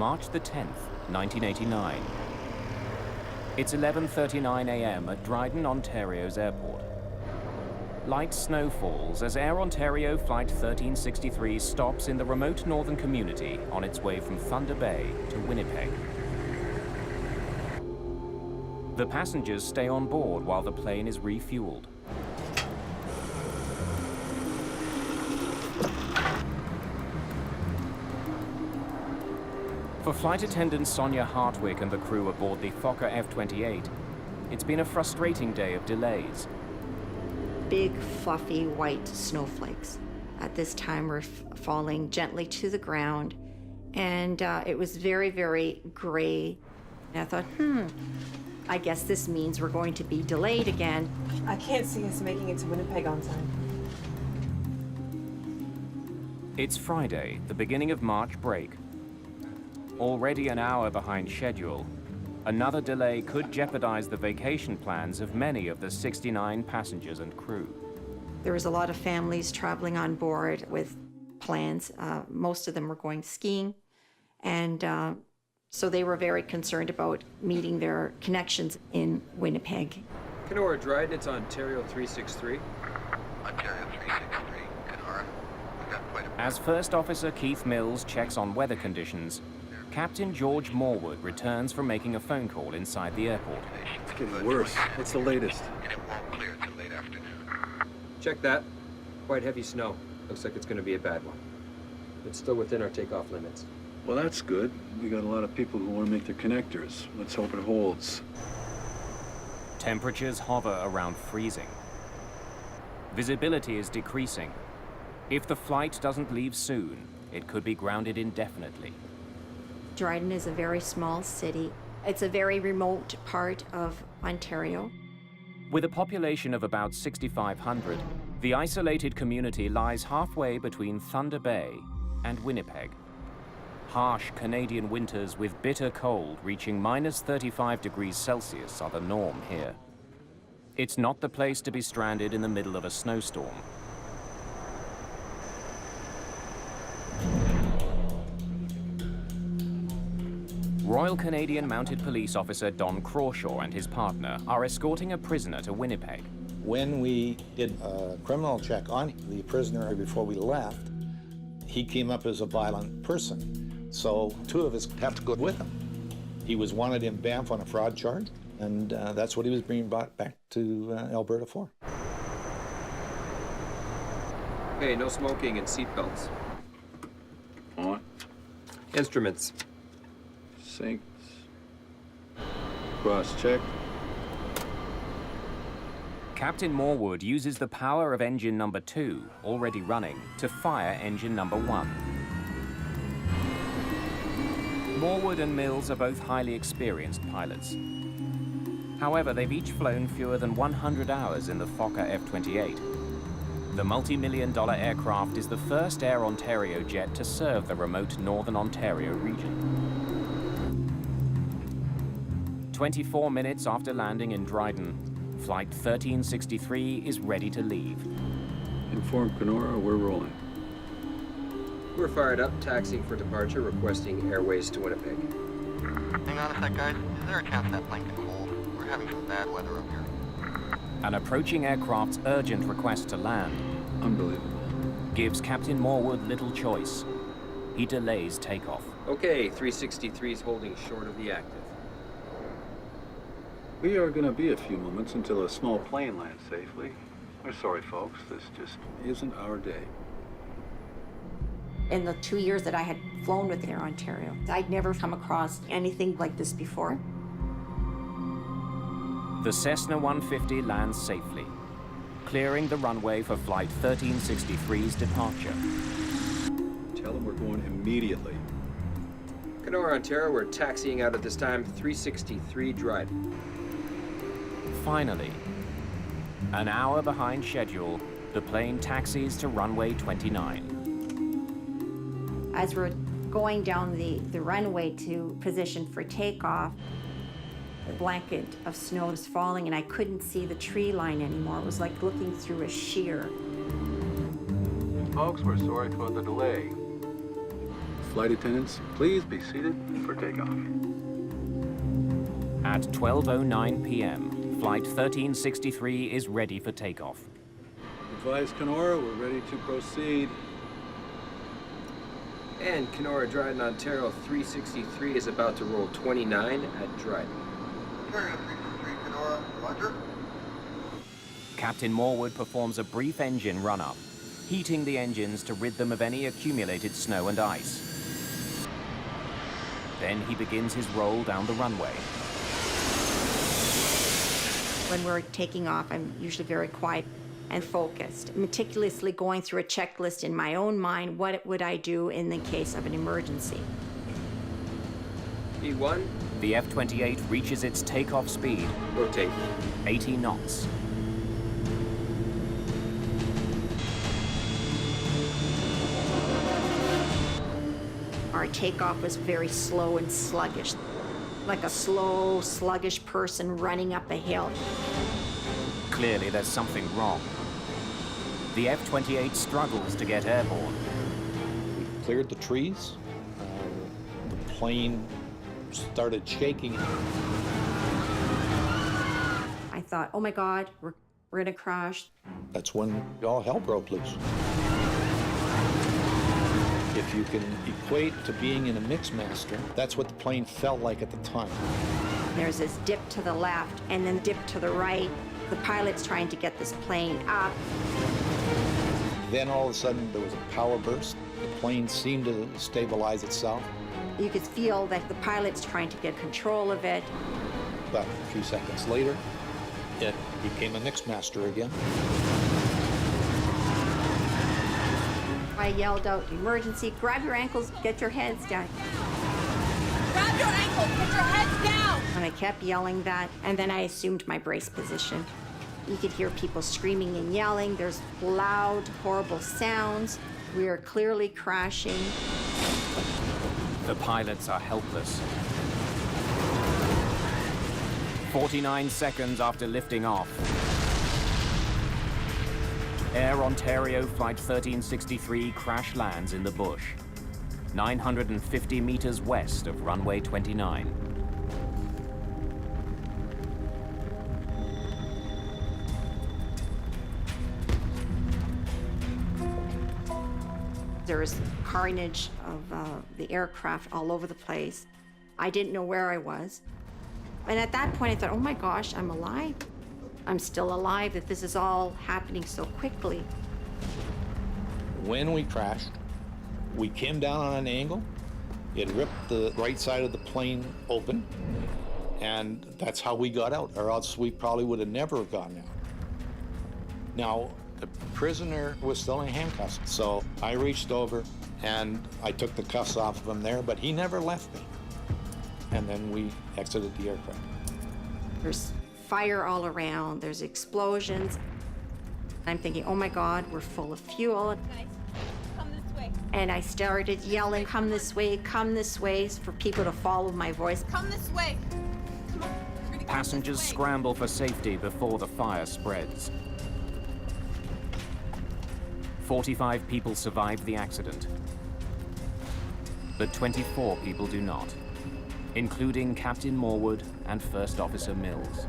March the 10th, 1989. It's 11:39 a.m. at Dryden, Ontario's airport. Light snow falls as Air Ontario Flight 1363 stops in the remote northern community on its way from Thunder Bay to Winnipeg. The passengers stay on board while the plane is refueled. For flight attendant Sonia Hartwick and the crew aboard the Fokker F-28, it's been a frustrating day of delays. Big, fluffy, white snowflakes at this time were falling gently to the ground, and it was very, very gray. And I thought, I guess this means we're going to be delayed again. I can't see us making it to Winnipeg on time. It's Friday, the beginning of March break. Already an hour behind schedule, another delay could jeopardize the vacation plans of many of the 69 passengers and crew. There was a lot of families traveling on board with plans. Most of them were going skiing, and so they were very concerned about meeting their connections in Winnipeg. Kenora Dryden, it's Ontario 363. Ontario 363, Kenora. We've got quite a... As First Officer Keith Mills checks on weather conditions, Captain George Morwood returns from making a phone call inside the airport. It's getting worse. What's the latest? And it won't clear till late afternoon. Check that. Quite heavy snow. Looks like it's going to be a bad one. It's still within our takeoff limits. Well, that's good. We got a lot of people who want to make their connectors. Let's hope it holds. Temperatures hover around freezing. Visibility is decreasing. If the flight doesn't leave soon, it could be grounded indefinitely. Dryden is a very small city. It's a very remote part of Ontario. With a population of about 6,500, the isolated community lies halfway between Thunder Bay and Winnipeg. Harsh Canadian winters with bitter cold reaching minus 35 degrees Celsius are the norm here. It's not the place to be stranded in the middle of a snowstorm. Royal Canadian Mounted Police Officer Don Crawshaw and his partner are escorting a prisoner to Winnipeg. When we did a criminal check on the prisoner before we left, he came up as a violent person. So 2 of us have to go with him. He was wanted in Banff on a fraud charge, and that's what he was being brought back to Alberta for. Hey, no smoking and seatbelts. On. Instruments. Sinks. Cross-check. Captain Morwood uses the power of engine number 2, already running, to fire engine number 1. Morwood and Mills are both highly experienced pilots. However, they've each flown fewer than 100 hours in the Fokker F-28. The multi-million-dollar aircraft is the first Air Ontario jet to serve the remote northern Ontario region. 24 minutes after landing in Dryden, Flight 1363 is ready to leave. Inform Kenora, we're rolling. We're fired up, taxiing for departure, requesting airways to Winnipeg. Hang on a sec, guys. Is there a chance that plane can hold? We're having some bad weather up here. An approaching aircraft's urgent request to land Unbelievable. gives Captain Morwood little choice. He delays takeoff. Okay, 363 is holding short of the active. We are going to be a few moments until a small plane lands safely. We're sorry, folks. This just isn't our day. In the 2 years that I had flown with Air Ontario, I'd never come across anything like this before. The Cessna 150 lands safely, clearing the runway for Flight 1363's departure. Tell them we're going immediately. Kenora, Ontario, we're taxiing out at this time, 363 Dryden. Finally, an hour behind schedule, the plane taxis to runway 29. As we're going down the runway to position for takeoff, a blanket of snow was falling and I couldn't see the tree line anymore. It was like looking through a sheer. Folks, we're sorry for the delay. Flight attendants, please be seated for takeoff. At 12:09 p.m., Flight 1363 is ready for takeoff. Advise Kenora, we're ready to proceed. And Kenora Dryden, Ontario 363 is about to roll 29 at Dryden. Ontario 363, Kenora, roger. Captain Morwood performs a brief engine run-up, heating the engines to rid them of any accumulated snow and ice. Then he begins his roll down the runway. When we're taking off, I'm usually very quiet and focused, meticulously going through a checklist in my own mind. What would I do in the case of an emergency? E1, The F-28 reaches its takeoff speed, rotate. 80 knots. Our takeoff was very slow and sluggish, like a slow, sluggish person running up a hill. Clearly, there's something wrong. The F-28 struggles to get airborne. We cleared the trees. The plane started shaking. I thought, oh my God, we're gonna crash. That's when all hell broke loose. If you can equate to being in a Mixmaster, that's what the plane felt like at the time. There's this dip to the left and then dip to the right. The pilot's trying to get this plane up. Then all of a sudden there was a power burst. The plane seemed to stabilize itself, You could feel that the pilot's trying to get control of it. but a few seconds later, it became a Mixmaster again. I yelled out, emergency, grab your ankles, get your heads down. Grab your ankles, get your heads down! And I kept yelling that, and then I assumed my brace position. You could hear people screaming and yelling. There's loud, horrible sounds. We are clearly crashing. The pilots are helpless. 49 seconds after lifting off, Air Ontario Flight 1363 crash lands in the bush, 950 meters west of runway 29. There was carnage of the aircraft all over the place. I didn't know where I was. And at that point, I thought, oh my gosh, I'm alive. I'm still alive, that this is all happening so quickly. When we crashed, we came down on an angle. It ripped the right side of the plane open, and that's how we got out, or else we probably would have never gotten out. Now, the prisoner was still in handcuffs, so I reached over and I took the cuffs off of him there, but he never left me. And then we exited the aircraft. There's fire all around, there's explosions. I'm thinking, oh my God, we're full of fuel. Guys, come this way. And I started yelling, come this way, for people to follow my voice. Come this way. Come on. We're gonna go Passengers this way. scramble for safety before the fire spreads. 45 people survived the accident, but 24 people do not, including Captain Morwood and First Officer Mills.